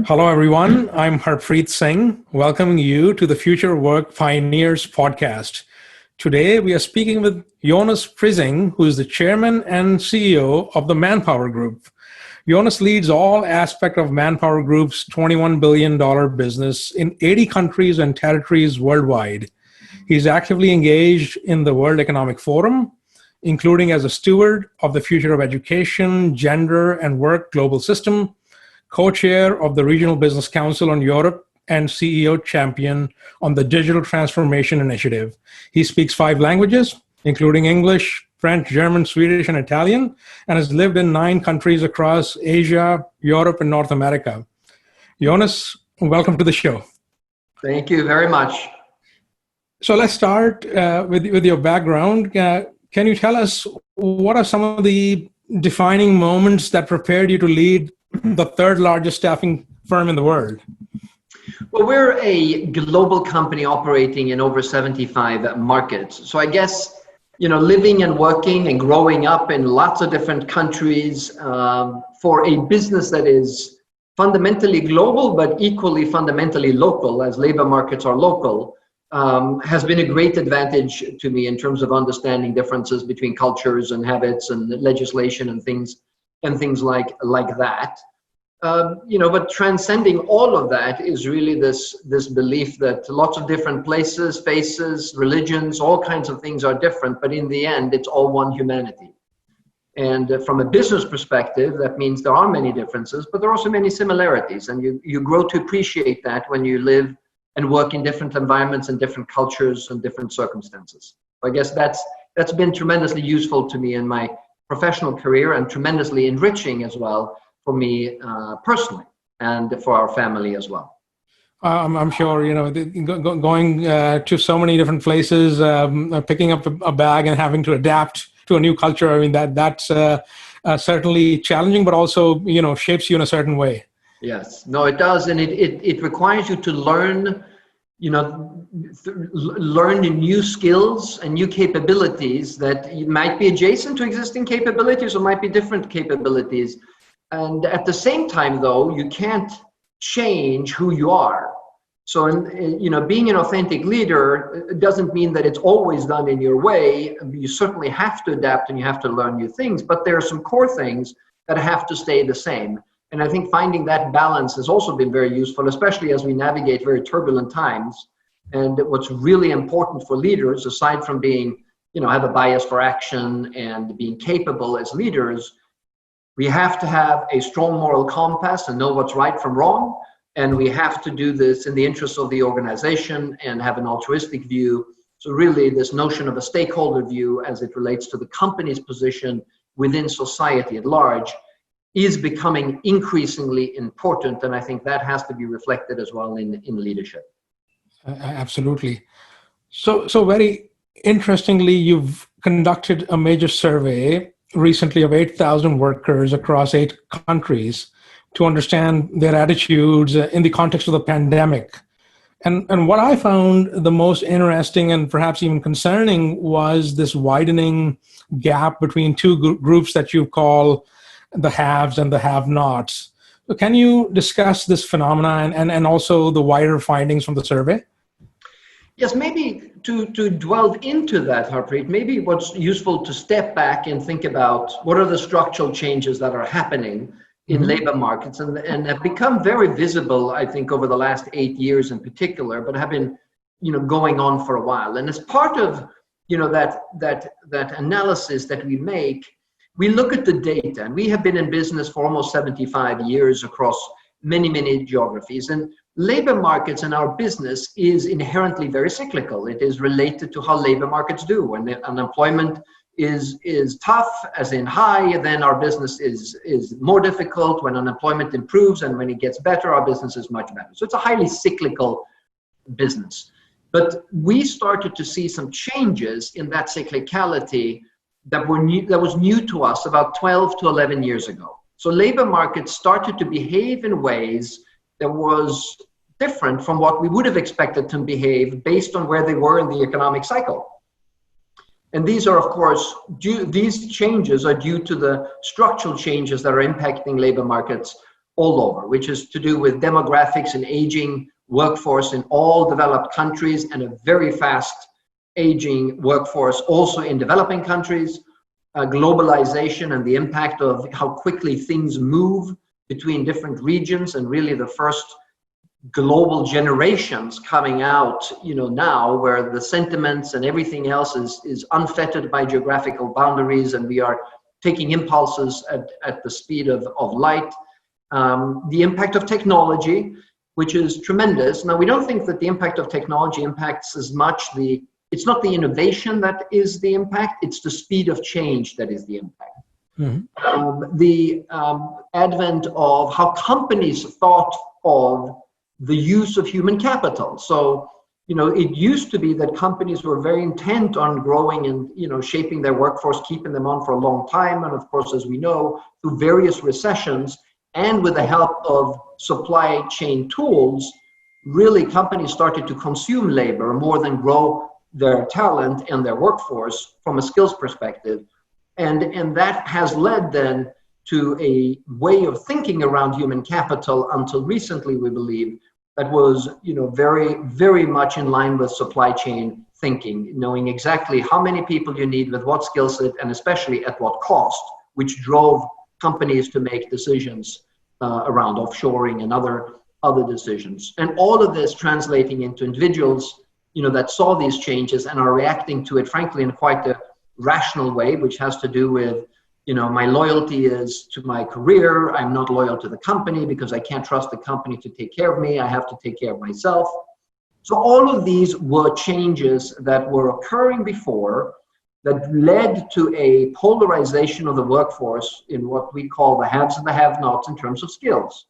Hello, everyone. I'm Harpreet Singh, welcoming you to the Future Work Pioneers podcast. Today, we are speaking with Jonas Prising, who is the chairman and CEO of the ManpowerGroup. Jonas leads all aspects of ManpowerGroup's $21 billion business in 80 countries and territories worldwide. He's actively engaged in the World Economic Forum, including as a steward of the Future of Education, Gender, and Work Global System, co-chair of the Regional Business Council on Europe, and CEO champion on the Digital Transformation Initiative. He speaks 5 languages, including English, French, German, Swedish, and Italian, and has lived in 9 countries across Asia, Europe, and North America. Jonas, welcome to the show. Thank you very much. So let's start with your background. Can you tell us what are some of the defining moments that prepared you to lead the 3rd largest staffing firm in the world? Well, we're a global company operating in over 75 markets. So I guess, living and working and growing up in lots of different countries for a business that is fundamentally global, but equally fundamentally local, as labor markets are local, has been a great advantage to me in terms of understanding differences between cultures and habits and legislation and things like that. But transcending all of that is really this belief that lots of different places, faces, religions, all kinds of things are different, but in the end, it's all one humanity. And from a business perspective, that means there are many differences, but there are also many similarities. And you grow to appreciate that when you live and work in different environments and different cultures and different circumstances. I guess that's been tremendously useful to me in my professional career and tremendously enriching as well for me personally and for our family as well. I'm sure, going to so many different places, picking up a bag and having to adapt to a new culture. I mean, that's certainly challenging, but also, shapes you in a certain way. Yes, no, it does. And it requires you to learn, learn new skills and new capabilities that might be adjacent to existing capabilities or might be different capabilities. And at the same time, though, you can't change who you are. So, being an authentic leader doesn't mean that it's always done in your way. You certainly have to adapt and you have to learn new things, but there are some core things that have to stay the same. And I think finding that balance has also been very useful, especially as we navigate very turbulent times. And what's really important for leaders, aside from being, have a bias for action and being capable as leaders, we have to have a strong moral compass and know what's right from wrong. And we have to do this in the interests of the organization and have an altruistic view. So really this notion of a stakeholder view as it relates to the company's position within society at large is becoming increasingly important. And I think that has to be reflected as well in leadership. Absolutely. So very interestingly, you've conducted a major survey recently of 8,000 workers across 8 countries to understand their attitudes in the context of the pandemic. And what I found the most interesting and perhaps even concerning was this widening gap between 2 groups that you call the haves and the have-nots. So can you discuss this phenomenon and also the wider findings from the survey? Yes, maybe to delve into that, Harpreet, maybe what's useful to step back and think about what are the structural changes that are happening in labor markets and have become very visible, I think, over the last 8 years in particular, but have been, going on for a while. And as part of, that analysis that we make, we look at the data, and we have been in business for almost 75 years across many, many geographies. And labor markets in our business is inherently very cyclical. It is related to how labor markets do. When the unemployment is tough, as in high, then our business is more difficult. When unemployment improves and when it gets better, our business is much better. So it's a highly cyclical business. But we started to see some changes in that cyclicality that was new to us about 12 to 11 years ago. So labor markets started to behave in ways that was different from what we would have expected to behave based on where they were in the economic cycle. And these are, of course, these changes are due to the structural changes that are impacting labor markets all over, which is to do with demographics and aging workforce in all developed countries and a very fast aging workforce also in developing countries, globalization and the impact of how quickly things move between different regions, and really the first global generations coming out, now where the sentiments and everything else is unfettered by geographical boundaries, and we are taking impulses at the speed of light. The impact of technology, which is tremendous. Now, we don't think that the impact of technology impacts as much it's not the innovation that is the impact, it's the speed of change that is the impact. Mm-hmm. The advent of how companies thought of the use of human capital. So, it used to be that companies were very intent on growing and, shaping their workforce, keeping them on for a long time. And of course, as we know, through various recessions and with the help of supply chain tools, really companies started to consume labor more than grow their talent and their workforce from a skills perspective. And that has led then to a way of thinking around human capital until recently, we believe, that was, very, very much in line with supply chain thinking, knowing exactly how many people you need with what skill set and especially at what cost, which drove companies to make decisions around offshoring and other decisions. And all of this translating into individuals, that saw these changes and are reacting to it, frankly, in quite a rational way, which has to do with, my loyalty is to my career. I'm not loyal to the company because I can't trust the company to take care of me. I have to take care of myself. So all of these were changes that were occurring before that led to a polarization of the workforce in what we call the haves and the have-nots in terms of skills.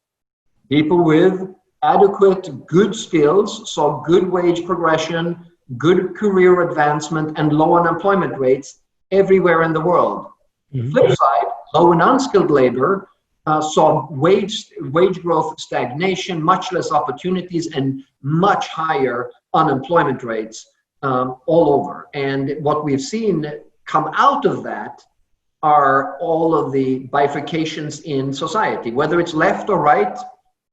People with adequate, good skills saw good wage progression, good career advancement, and low unemployment rates everywhere in the world. Mm-hmm. Flip side, low and unskilled labor saw wage growth stagnation, much less opportunities, and much higher unemployment rates all over. And what we've seen come out of that are all of the bifurcations in society, whether it's left or right.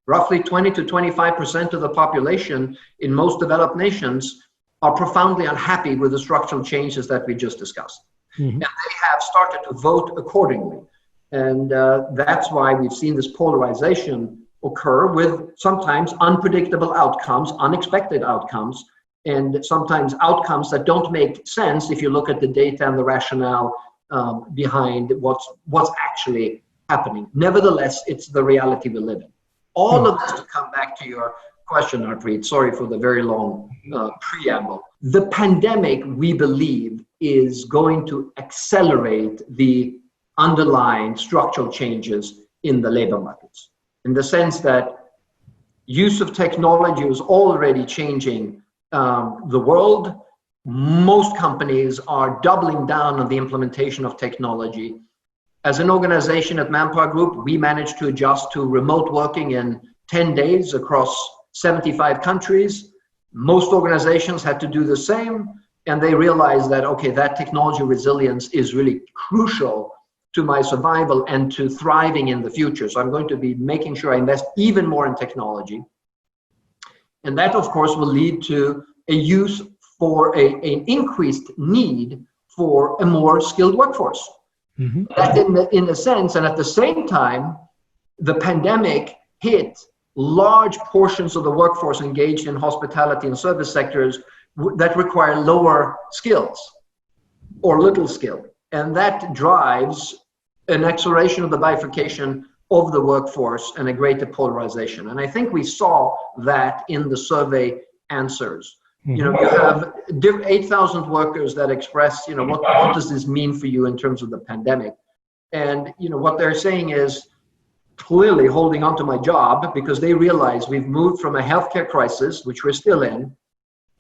Roughly 20 to 25% of the population in most developed nations are profoundly unhappy with the structural changes that we just discussed. Mm-hmm. And they have started to vote accordingly. And that's why we've seen this polarization occur with sometimes unpredictable outcomes, unexpected outcomes, and sometimes outcomes that don't make sense if you look at the data and the rationale behind what's actually happening. Nevertheless, it's the reality we live in. All of this to come back to your question, Harpreet. Sorry for the very long preamble. The pandemic, we believe, is going to accelerate the underlying structural changes in the labor markets, in the sense that use of technology was already changing the world. Most companies are doubling down on the implementation of technology. As an organization at ManpowerGroup, we managed to adjust to remote working in 10 days across 75 countries. Most organizations had to do the same, and they realized that, okay, that technology resilience is really crucial to my survival and to thriving in the future. So I'm going to be making sure I invest even more in technology. And that, of course, will lead to a use for an increased need for a more skilled workforce. Mm-hmm. That in a sense, and at the same time, the pandemic hit large portions of the workforce engaged in hospitality and service sectors that require lower skills or little skill. And that drives an acceleration of the bifurcation of the workforce and a greater polarization. And I think we saw that in the survey answers. Mm-hmm. You have 8,000 workers that express, what does this mean for you in terms of the pandemic? And, what they're saying is clearly holding on to my job because they realize we've moved from a healthcare crisis, which we're still in,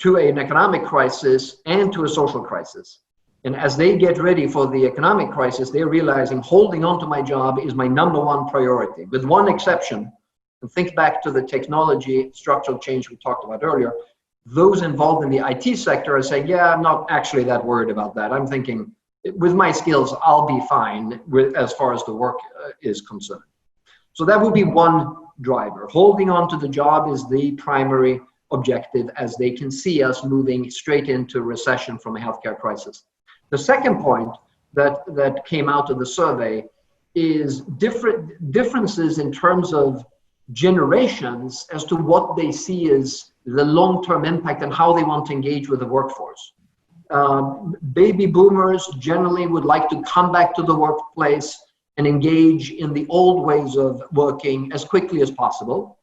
to an economic crisis and to a social crisis. And as they get ready for the economic crisis, they're realizing holding on to my job is my number one priority, with one exception. And think back to the technology structural change we talked about earlier. Those involved in the IT sector are saying, yeah, I'm not actually that worried about that. I'm thinking, with my skills, I'll be fine as far as the work is concerned. So that would be one driver. Holding on to the job is the primary objective, as they can see us moving straight into recession from a healthcare crisis. The second point that came out of the survey is differences in terms of generations as to what they see as the long-term impact and how they want to engage with the workforce. Baby boomers generally would like to come back to the workplace and engage in the old ways of working as quickly as possible.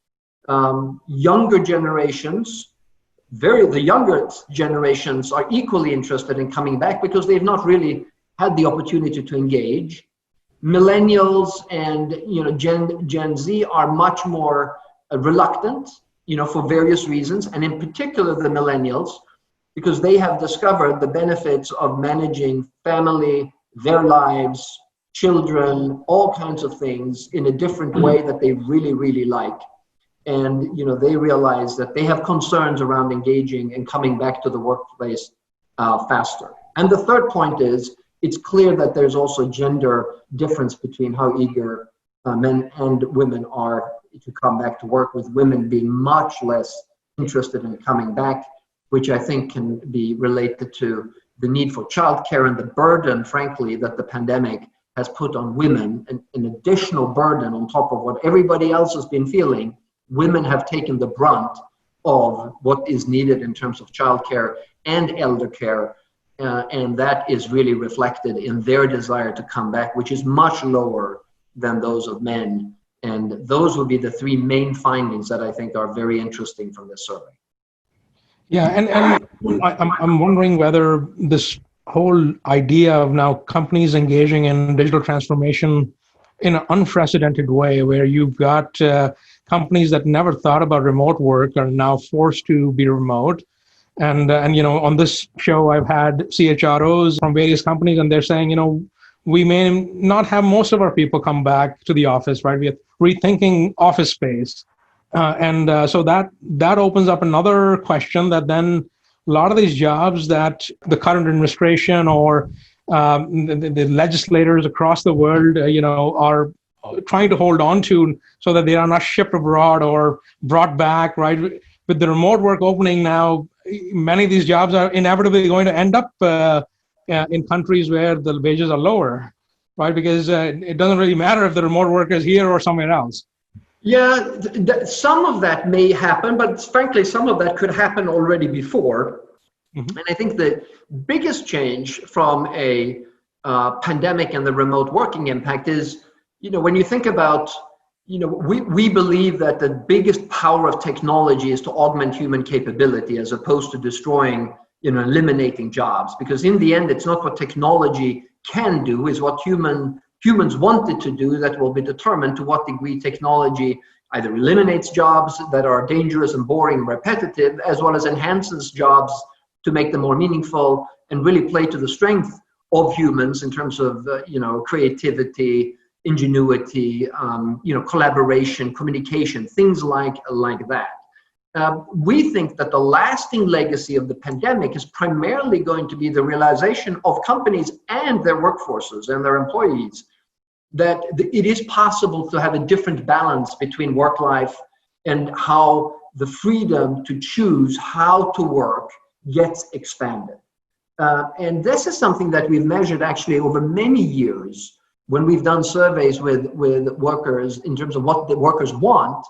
Younger generations, the younger generations are equally interested in coming back because they've not really had the opportunity to engage. Millennials and Gen Z are much more reluctant, for various reasons, and in particular the millennials, because they have discovered the benefits of managing family, their lives, children, all kinds of things in a different way that they really, really like. And they realize that they have concerns around engaging and coming back to the workplace faster. And the third point is, it's clear that there's also gender difference between how eager men and women are to come back to work, with women being much less interested in coming back, which I think can be related to the need for childcare and the burden, frankly, that the pandemic has put on women, an additional burden on top of what everybody else has been feeling. Women have taken the brunt of what is needed in terms of childcare and elder care. And that is really reflected in their desire to come back, which is much lower than those of men. And those would be the three main findings that I think are very interesting from this survey. Yeah, and I'm wondering whether this whole idea of now companies engaging in digital transformation in an unprecedented way, where you've got companies that never thought about remote work are now forced to be remote. And on this show, I've had CHROs from various companies, and they're saying, we may not have most of our people come back to the office, right? We are rethinking office space. So that opens up another question, that then a lot of these jobs that the current administration or the legislators across the world, are trying to hold on to so that they are not shipped abroad or brought back, right? With the remote work opening now, many of these jobs are inevitably going to end up in countries where the wages are lower, right? Because it doesn't really matter if the remote worker is here or somewhere else. Yeah, some of that may happen, but frankly, some of that could happen already before. Mm-hmm. And I think the biggest change from a pandemic and the remote working impact is, when you think about, we believe that the biggest power of technology is to augment human capability as opposed to destroying, eliminating jobs. Because in the end, it's not what technology can do, is what humans wanted to do that will be determined to what degree technology either eliminates jobs that are dangerous and boring and repetitive, as well as enhances jobs to make them more meaningful and really play to the strength of humans in terms of, creativity, ingenuity, collaboration, communication, things like that. We think that the lasting legacy of the pandemic is primarily going to be the realization of companies and their workforces and their employees that it is possible to have a different balance between work life and how the freedom to choose how to work gets expanded. And this is something that we've measured actually over many years when we've done surveys with workers in terms of what the workers want.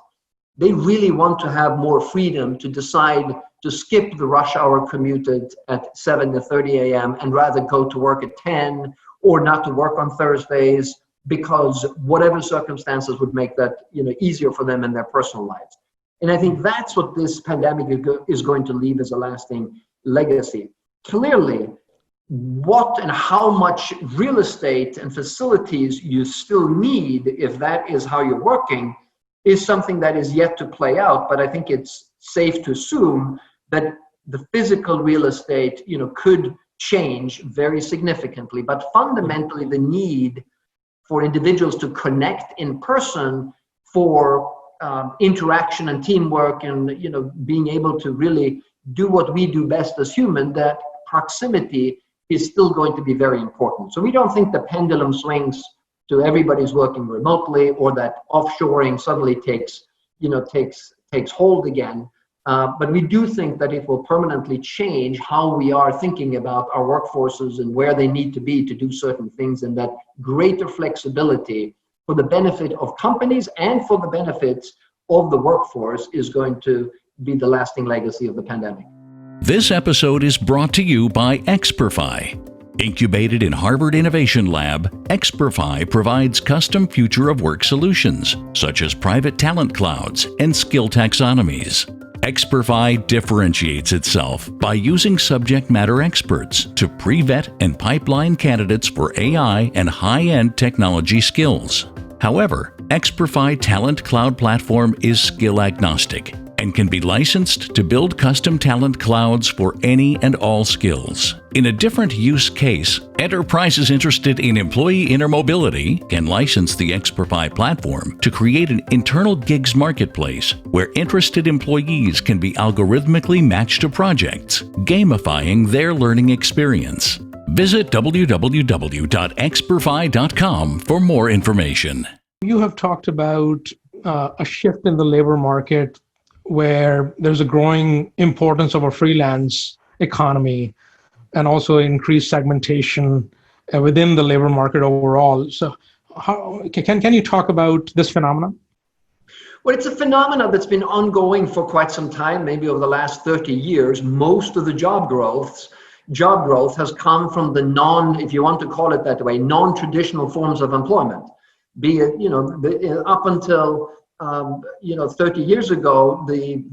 They really want to have more freedom to decide to skip the rush hour commute at 7:30 a.m. and rather go to work at 10, or not to work on Thursdays, because whatever circumstances would make that easier for them in their personal lives. And I think that's what this pandemic is going to leave as a lasting legacy. Clearly, what and how much real estate and facilities you still need, if that is how you're working, is something that is yet to play out. But I think it's safe to assume that the physical real estate, could change very significantly. But fundamentally, the need for individuals to connect in person for interaction and teamwork and, being able to really do what we do best as human, that proximity is still going to be very important. So we don't think the pendulum swings to everybody's working remotely, or that offshoring suddenly takes hold again. But we do think that it will permanently change how we are thinking about our workforces and where they need to be to do certain things, and that greater flexibility for the benefit of companies and for the benefits of the workforce is going to be the lasting legacy of the pandemic. This episode is brought to you by Experfy. Incubated in Harvard Innovation Lab, Experfy provides custom future of work solutions, such as private talent clouds and skill taxonomies. Experfy differentiates itself by using subject matter experts to pre-vet and pipeline candidates for AI and high-end technology skills. However, Experfy Talent Cloud Platform is skill agnostic and can be licensed to build custom talent clouds for any and all skills. In a different use case, enterprises interested in employee intermobility can license the Experfy platform to create an internal gigs marketplace where interested employees can be algorithmically matched to projects, gamifying their learning experience. Visit www.experfy.com for more information. You have talked about a shift in the labor market where there's a growing importance of a freelance economy and also increased segmentation within the labor market overall. So can you talk about this phenomenon? Well, it's a phenomenon that's been ongoing for quite some time, maybe over the last 30 years. Most of the job growth has come from the if you want to call it that way, non-traditional forms of employment. Be it, up until 30 years ago,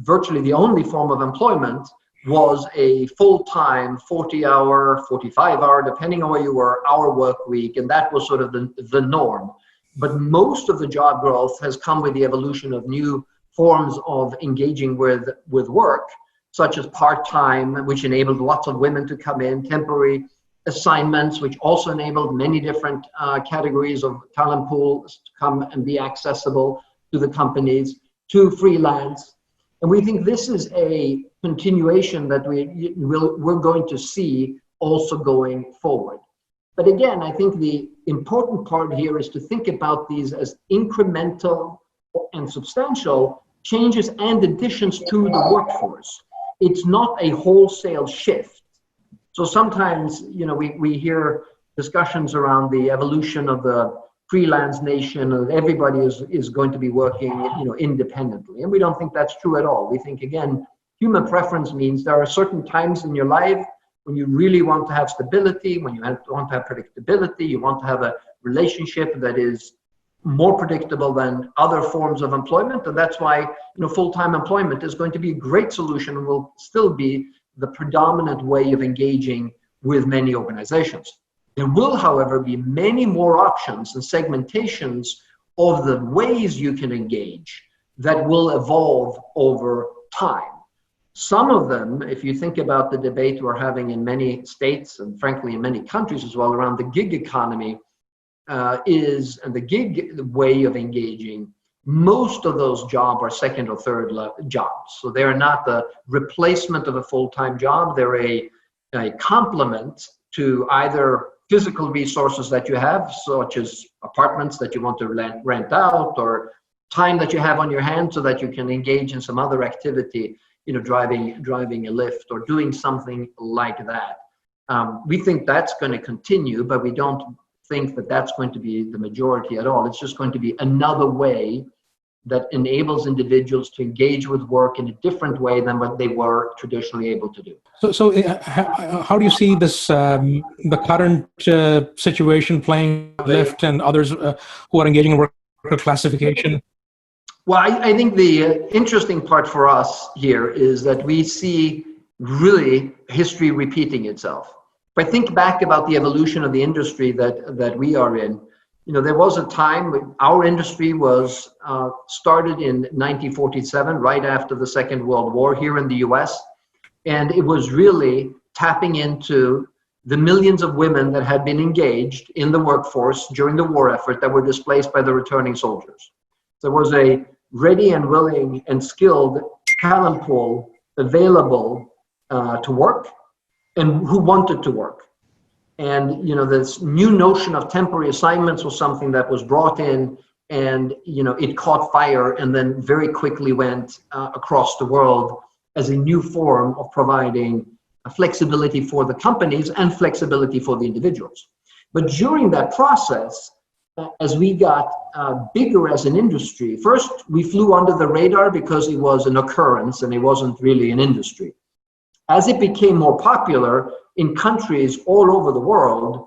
virtually the only form of employment was a full-time 40-hour, 45-hour, depending on where you were, hour work week, and that was sort of the norm. But most of the job growth has come with the evolution of new forms of engaging with work, such as part-time, which enabled lots of women to come in, temporary assignments, which also enabled many different categories of talent pools to come and be accessible to the companies, to freelance. And we think this is a continuation that we're going to see also going forward. But again, I think the important part here is to think about these as incremental and substantial changes and additions to the workforce. It's not a wholesale shift. So sometimes, we hear discussions around the evolution of the freelance nation, and everybody is going to be working, independently. And we don't think that's true at all. We think, again, human preference means there are certain times in your life when you really want to have stability, when you want to have predictability, you want to have a relationship that is more predictable than other forms of employment. And that's why, full-time employment is going to be a great solution and will still be the predominant way of engaging with many organizations. There will, however, be many more options and segmentations of the ways you can engage that will evolve over time. Some of them, if you think about the debate we're having in many states and frankly in many countries as well around the gig economy, and the gig way of engaging, most of those jobs are second or third jobs. So they're not the replacement of a full-time job. They're a complement to either physical resources that you have, such as apartments that you want to rent out, or time that you have on your hands so that you can engage in some other activity, driving a Lyft or doing something like that. We think that's going to continue, but we don't think that that's going to be the majority at all. It's just going to be another way that enables individuals to engage with work in a different way than what they were traditionally able to do. So how do you see this, the current situation playing Lyft and others who are engaging in worker classification? Well, I think the interesting part for us here is that we see really history repeating itself. If I think back about the evolution of the industry that we are in, there was a time when our industry was started in 1947, right after the Second World War here in the US. And it was really tapping into the millions of women that had been engaged in the workforce during the war effort that were displaced by the returning soldiers. There was a ready and willing and skilled talent pool available to work and who wanted to work. And, this new notion of temporary assignments was something that was brought in, and, it caught fire and then very quickly went across the world as a new form of providing flexibility for the companies and flexibility for the individuals. But during that process, as we got bigger as an industry, first we flew under the radar because it was an occurrence and it wasn't really an industry. As it became more popular in countries all over the world,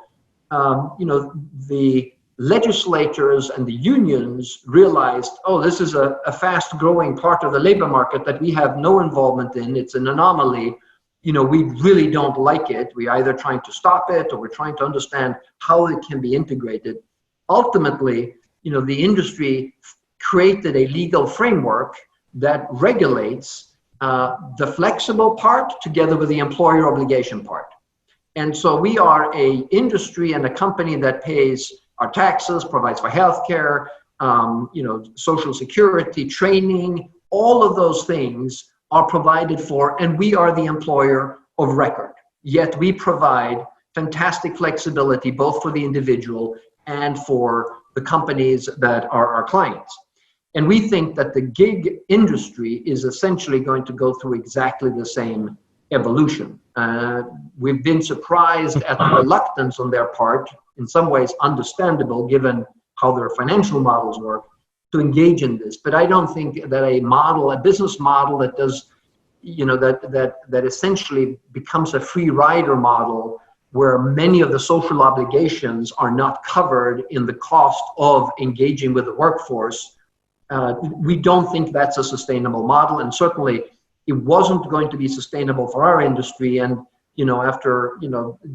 the legislators and the unions realized, oh, this is a fast growing part of the labor market that we have no involvement in. It's an anomaly. We really don't like it. We're either trying to stop it or we're trying to understand how it can be integrated. Ultimately, the industry created a legal framework that regulates the flexible part together with the employer obligation part. And so we are a industry and a company that pays our taxes, provides for healthcare, social security, training, all of those things are provided for, and we are the employer of record. Yet we provide fantastic flexibility both for the individual and for the companies that are our clients. And we think that the gig industry is essentially going to go through exactly the same evolution. We've been surprised at the reluctance on their part, in some ways understandable given how their financial models work, to engage in this. But I don't think that a business model that does, that essentially becomes a free rider model where many of the social obligations are not covered in the cost of engaging with the workforce. We don't think that's a sustainable model, and certainly it wasn't going to be sustainable for our industry. And after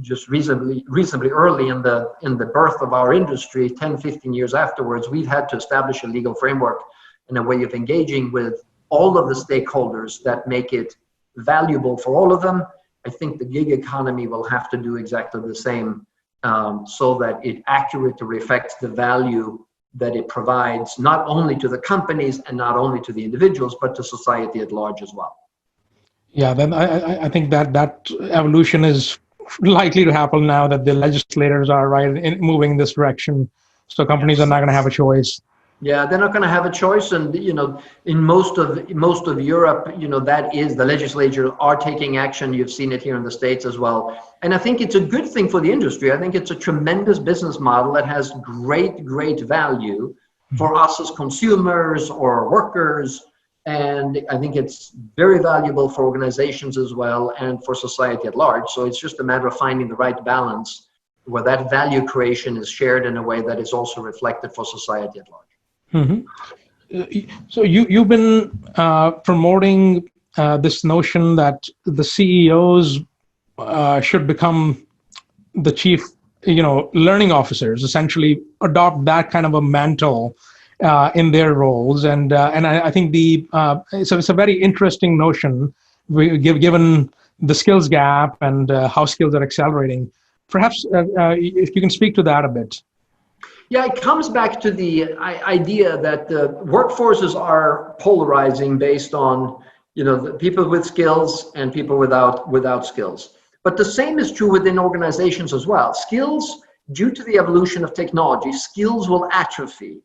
just reasonably early in the birth of our industry, 10-15 years afterwards, we've had to establish a legal framework and a way of engaging with all of the stakeholders that make it valuable for all of them. I think the gig economy will have to do exactly the same, so that it accurately reflects the value that it provides, not only to the companies and not only to the individuals, but to society at large as well. Yeah, then I think that evolution is likely to happen now that the legislators are moving in this direction. So companies are not going to have a choice. Yeah, they're not going to have a choice, and in most of Europe, that is, the legislatures are taking action. You've seen it here in the States as well, and I think it's a good thing for the industry. I think it's a tremendous business model that has great value for us as consumers or workers, and I think it's very valuable for organizations as well and for society at large. So it's just a matter of finding the right balance where that value creation is shared in a way that is also reflected for society at large. Mm-hmm. So you've been promoting this notion that the CEOs should become the chief, learning officers, essentially adopt that kind of a mantle in their roles, and I think so it's a very interesting notion, given the skills gap and how skills are accelerating. Perhaps if you can speak to that a bit. Yeah, it comes back to the idea that the workforces are polarizing based on, the people with skills and people without skills. But the same is true within organizations as well. Skills, due to the evolution of technology, skills will atrophy.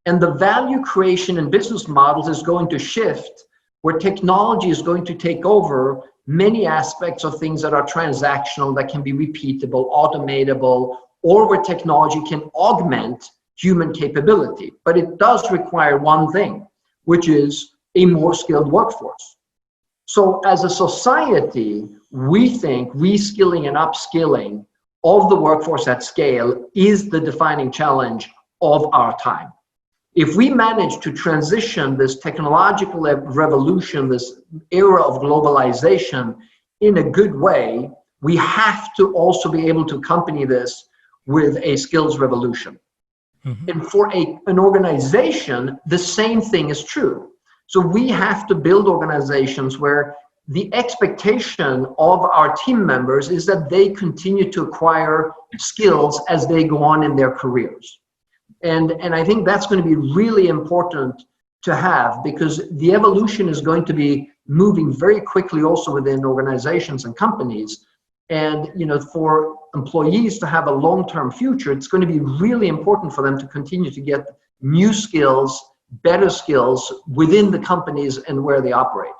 And the value creation in business models is going to shift, where technology is going to take over many aspects of things that are transactional, that can be repeatable, automatable, or where technology can augment human capability. But it does require one thing, which is a more skilled workforce. So as a society, we think reskilling and upskilling of the workforce at scale is the defining challenge of our time. If we manage to transition this technological revolution, this era of globalization in a good way, we have to also be able to accompany this with a skills revolution. Mm-hmm. And for an organization, the same thing is true. So we have to build organizations where the expectation of our team members is that they continue to acquire skills as they go on in their careers. And I think that's going to be really important to have, because the evolution is going to be moving very quickly also within organizations and companies. And for employees to have a long-term future, it's going to be really important for them to continue to get new skills, better skills within the companies and where they operate.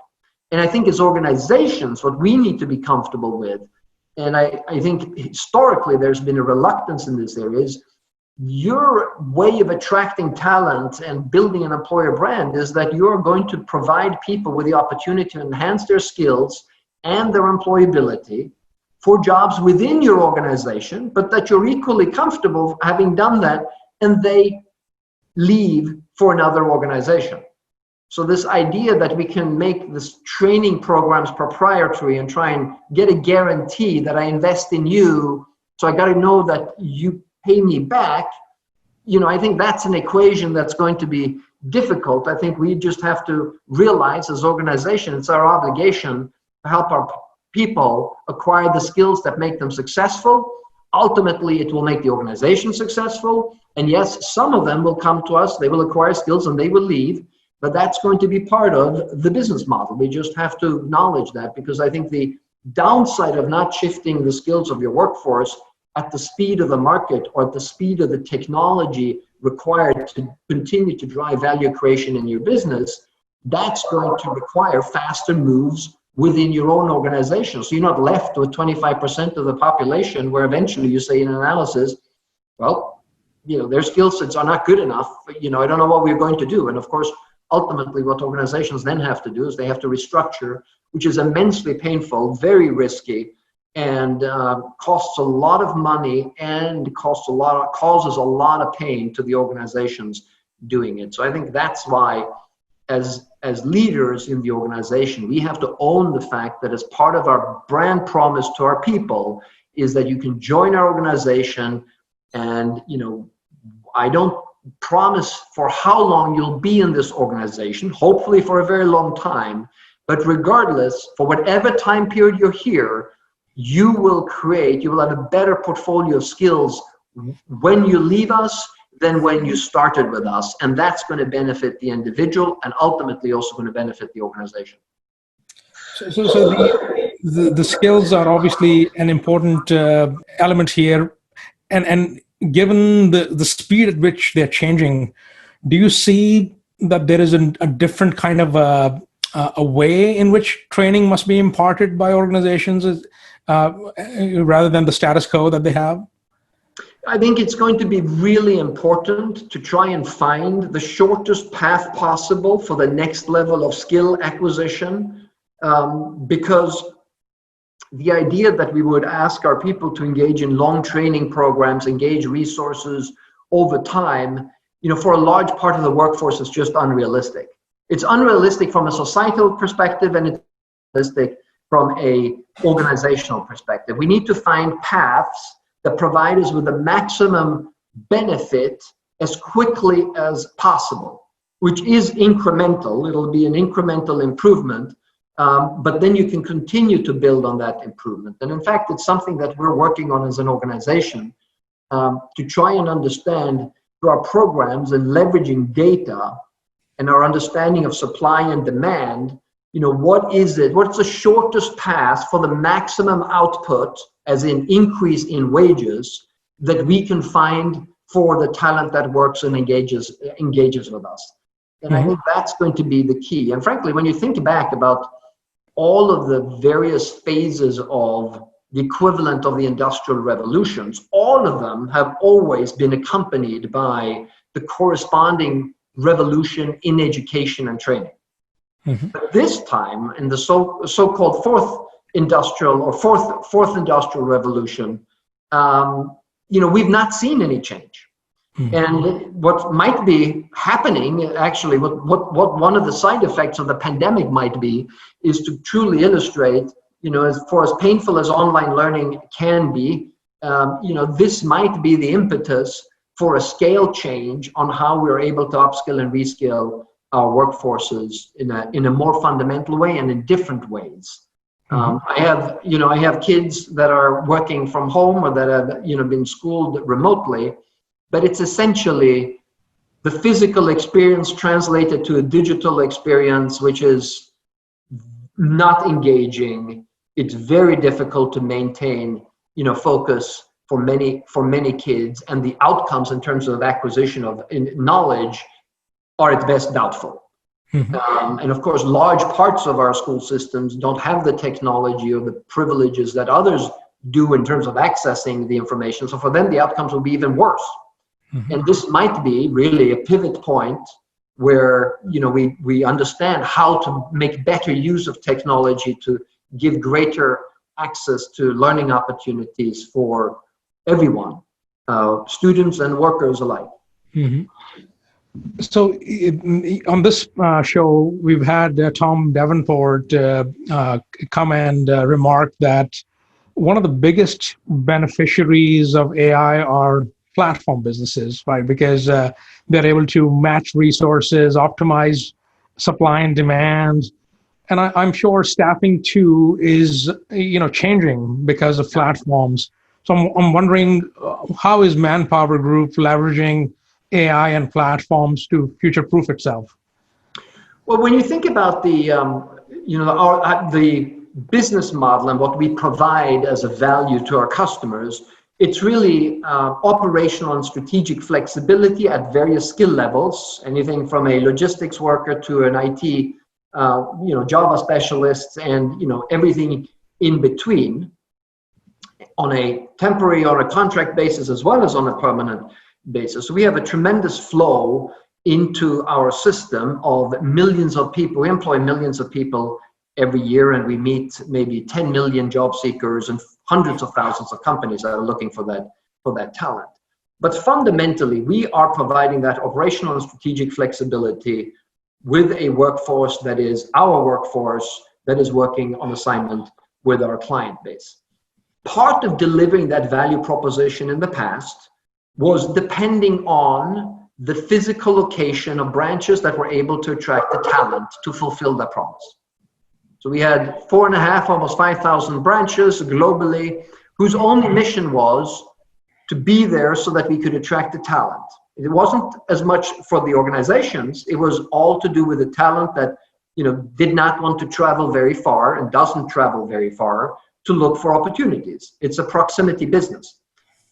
And I think as organizations, what we need to be comfortable with, and I think historically there's been a reluctance in this area, is your way of attracting talent and building an employer brand is that you're going to provide people with the opportunity to enhance their skills and their employability for jobs within your organization, but that you're equally comfortable having done that and they leave for another organization. So this idea that we can make this training programs proprietary and try and get a guarantee that I invest in you, so I got to know that you pay me back, I think that's an equation that's going to be difficult. I think we just have to realize as organizations, it's our obligation to help our people acquire the skills that make them successful. Ultimately, it will make the organization successful. And yes, some of them will come to us, they will acquire skills and they will leave, but that's going to be part of the business model. We just have to acknowledge that, because I think the downside of not shifting the skills of your workforce at the speed of the market or at the speed of the technology required to continue to drive value creation in your business, that's going to require faster moves within your own organization. So you're not left with 25% of the population where eventually you say in analysis, well, their skill sets are not good enough. I don't know what we're going to do. And of course, ultimately what organizations then have to do is they have to restructure, which is immensely painful, very risky, and costs a lot of money and causes a lot of pain to the organizations doing it. So I think that's why as leaders in the organization, we have to own the fact that as part of our brand promise to our people is that you can join our organization, and I don't promise for how long you'll be in this organization, hopefully for a very long time, but regardless, for whatever time period you're here, you will have a better portfolio of skills when you leave us than when you started with us. And that's going to benefit the individual and ultimately also going to benefit the organization. So the skills are obviously an important element here. And given the speed at which they're changing, do you see that there is a different kind of a way in which training must be imparted by organizations rather than the status quo that they have? I think it's going to be really important to try and find the shortest path possible for the next level of skill acquisition, because the idea that we would ask our people to engage in long training programs, engage resources over time, for a large part of the workforce is just unrealistic. It's unrealistic from a societal perspective, and it's unrealistic from a organizational perspective. We need to find paths that provide us with the maximum benefit as quickly as possible, which is incremental. It'll be an incremental improvement, but then you can continue to build on that improvement. And in fact, it's something that we're working on as an organization to try and understand through our programs and leveraging data and our understanding of supply and demand, what's the shortest path for the maximum output, as in increase in wages, that we can find for the talent that works and engages with us. And I think that's going to be the key. And frankly, when you think back about all of the various phases of the equivalent of the industrial revolutions, all of them have always been accompanied by the corresponding revolution in education and training. But this time, in the so-called fourth industrial revolution, we've not seen any change. And what might be happening, actually, what one of the side effects of the pandemic might be, is to truly illustrate, as painful as online learning can be, this might be the impetus for a scale change on how we're able to upskill and reskill our workforces in a more fundamental way and in different ways. I have kids that are working from home or that have been schooled remotely, but it's essentially the physical experience translated to a digital experience, which is not engaging, it's very difficult to maintain, focus for many kids, and the outcomes in terms of acquisition of knowledge are at best doubtful. And of course, large parts of our school systems don't have the technology or the privileges that others do in terms of accessing the information. So for them, the outcomes will be even worse. And this might be really a pivot point where, we understand how to make better use of technology to give greater access to learning opportunities for everyone, students and workers alike. So on this show, we've had Tom Davenport come and remark that one of the biggest beneficiaries of AI are platform businesses, right? Because they're able to match resources, optimize supply and demand. And I'm sure staffing too is, changing because of platforms. So I'm wondering, how is ManpowerGroup leveraging AI and platforms to future-proof itself? Well, when you think about the business model and what we provide as a value to our customers, it's really operational and strategic flexibility at various skill levels, anything from a logistics worker to an IT, Java specialist, and everything in between, on a temporary or a contract basis as well as on a permanent basis. So we have a tremendous flow into our system of millions of people. We employ millions of people every year, and we meet maybe 10 million job seekers and hundreds of thousands of companies that are looking for that talent. But fundamentally, we are providing that operational and strategic flexibility with a workforce that is our workforce that is working on assignment with our client base. Part of delivering that value proposition in the past was depending on the physical location of branches that were able to attract the talent to fulfill that promise. So we had 4.5, almost 5,000 branches globally, whose only mission was to be there so that we could attract the talent. It wasn't as much for the organizations, it was all to do with the talent that did not want to travel very far and doesn't travel very far to look for opportunities. It's a proximity business.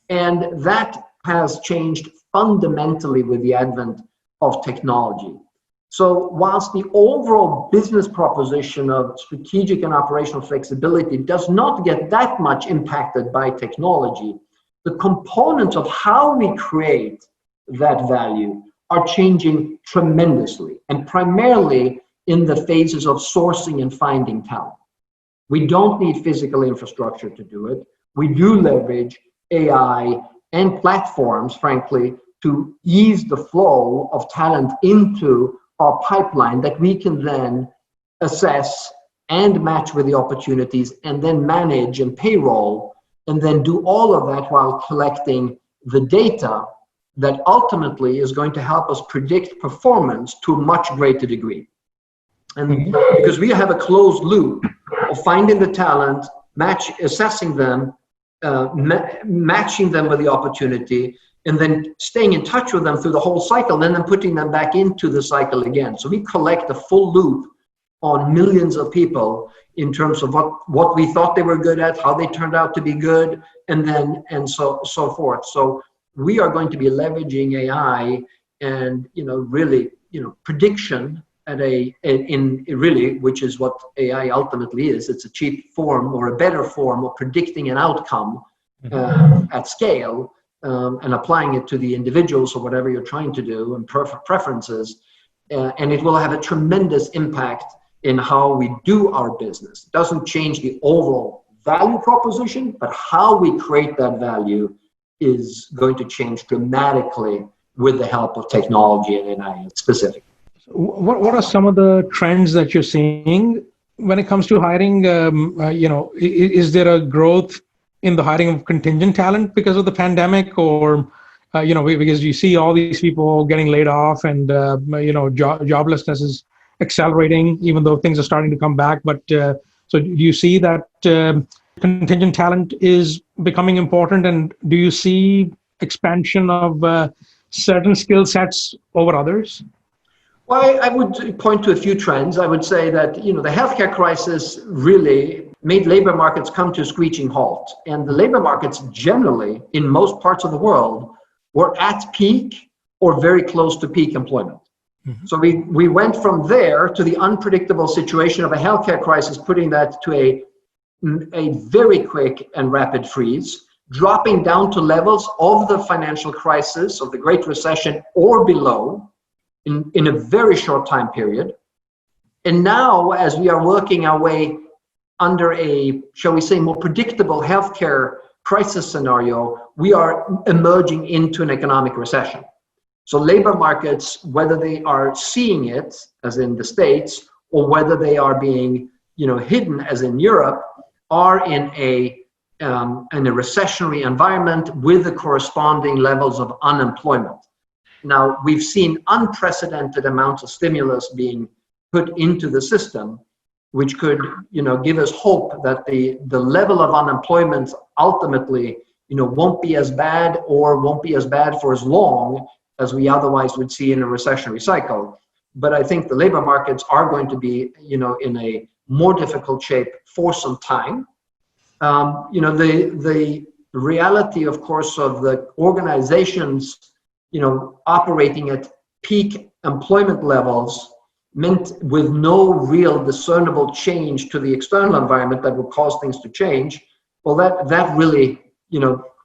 And that has changed fundamentally with the advent of technology. So whilst the overall business proposition of strategic and operational flexibility does not get that much impacted by technology, the components of how we create that value are changing tremendously, and primarily in the phases of sourcing and finding talent. We don't need physical infrastructure to do it. We do leverage AI and platforms, frankly, to ease the flow of talent into our pipeline that we can then assess and match with the opportunities and then manage and payroll, and then do all of that while collecting the data that ultimately is going to help us predict performance to a much greater degree. And because we have a closed loop of finding the talent, assessing them, matching them with the opportunity, and then staying in touch with them through the whole cycle, and then putting them back into the cycle again. So we collect the full loop on millions of people in terms of what we thought they were good at, how they turned out to be good, and so forth. So we are going to be leveraging AI and really prediction which is what AI ultimately is. It's a cheap form or a better form of predicting an outcome at scale. And applying it to the individuals or whatever you're trying to do and preferences, and it will have a tremendous impact in how we do our business. It doesn't change the overall value proposition, but how we create that value is going to change dramatically with the help of technology and AI specifically. What are some of the trends that you're seeing when it comes to hiring? Is there a growth in the hiring of contingent talent because of the pandemic, or because you see all these people getting laid off, and joblessness is accelerating, even though things are starting to come back. But so do you see that contingent talent is becoming important, and do you see expansion of certain skill sets over others? Well, I would point to a few trends. I would say that the healthcare crisis really made labor markets come to a screeching halt. And the labor markets generally, in most parts of the world, were at peak or very close to peak employment. Mm-hmm. So we went from there to the unpredictable situation of a healthcare crisis, putting that to a very quick and rapid freeze, dropping down to levels of the financial crisis, of the Great Recession or below in a very short time period. And now, as we are working our way under a, shall we say, more predictable healthcare crisis scenario, we are emerging into an economic recession. So labor markets, whether they are seeing it, as in the States, or whether they are being, hidden, as in Europe, are in a recessionary environment with the corresponding levels of unemployment. Now, we've seen unprecedented amounts of stimulus being put into the system, which could, give us hope that the level of unemployment ultimately, won't be as bad or won't be as bad for as long as we otherwise would see in a recessionary cycle. But I think the labor markets are going to be, in a more difficult shape for some time. The reality, of course, of the organizations, operating at peak employment levels meant with no real discernible change to the external environment that would cause things to change. Well, that really,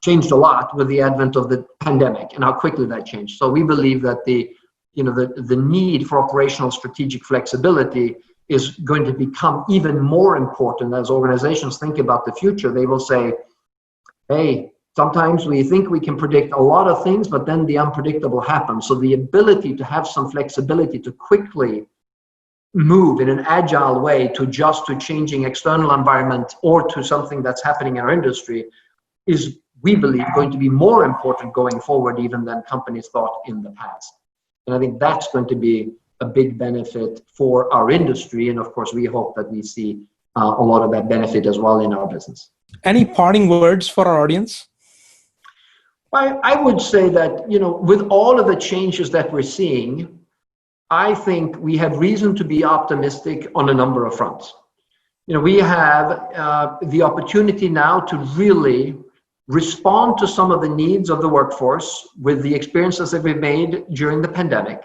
changed a lot with the advent of the pandemic and how quickly that changed. So we believe that the need for operational strategic flexibility is going to become even more important as organizations think about the future. They will say, hey, sometimes we think we can predict a lot of things, but then the unpredictable happens. So the ability to have some flexibility to quickly move in an agile way to adjust to changing external environment or to something that's happening in our industry is, we believe, going to be more important going forward even than companies thought in the past. And I think that's going to be a big benefit for our industry. And of course, we hope that we see a lot of that benefit as well in our business. Any parting words for our audience? I would say that, with all of the changes that we're seeing, I think we have reason to be optimistic on a number of fronts. We have the opportunity now to really respond to some of the needs of the workforce with the experiences that we've made during the pandemic.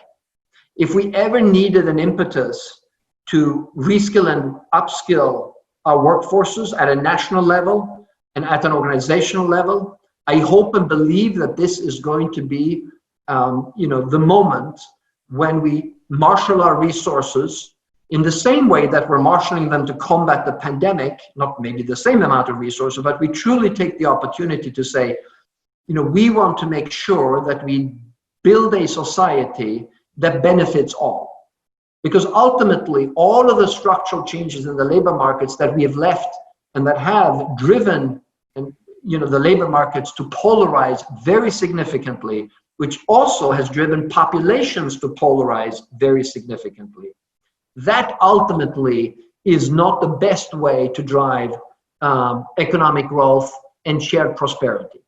If we ever needed an impetus to reskill and upskill our workforces at a national level and at an organizational level, I hope and believe that this is going to be, the moment when we marshal our resources in the same way that we're marshaling them to combat the pandemic, not maybe the same amount of resources, but we truly take the opportunity to say, we want to make sure that we build a society that benefits all. Because ultimately, all of the structural changes in the labor markets that we have left and that have driven the labor markets to polarize very significantly, which also has driven populations to polarize very significantly. That ultimately is not the best way to drive economic growth and shared prosperity.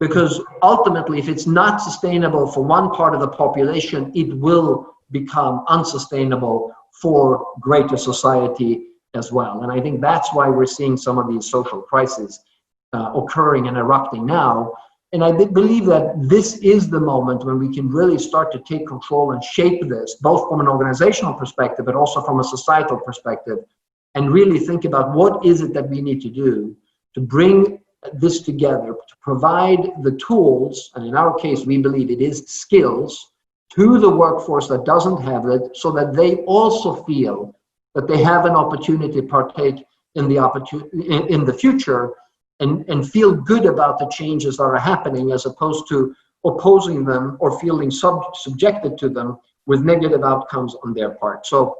Because ultimately, if it's not sustainable for one part of the population, it will become unsustainable for greater society as well. And I think that's why we're seeing some of these social crises occurring and erupting now. And I believe that this is the moment when we can really start to take control and shape this, both from an organizational perspective, but also from a societal perspective, and really think about what is it that we need to do to bring this together, to provide the tools, and in our case, we believe it is skills, to the workforce that doesn't have it, so that they also feel that they have an opportunity to partake in the future, and feel good about the changes that are happening, as opposed to opposing them or feeling subjected to them with negative outcomes on their part. So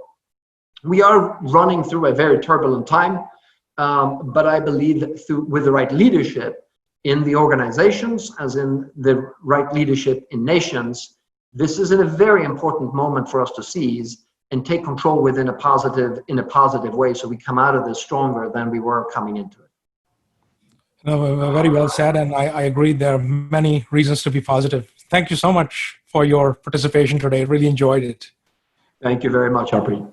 we are running through a very turbulent time, but I believe that with the right leadership in the organizations, as in the right leadership in nations, this is a very important moment for us to seize and take control in a positive way, so we come out of this stronger than we were coming into it. No, very well said, and I agree. There are many reasons to be positive. Thank you so much for your participation today. Really enjoyed it. Thank you very much, Harpreet.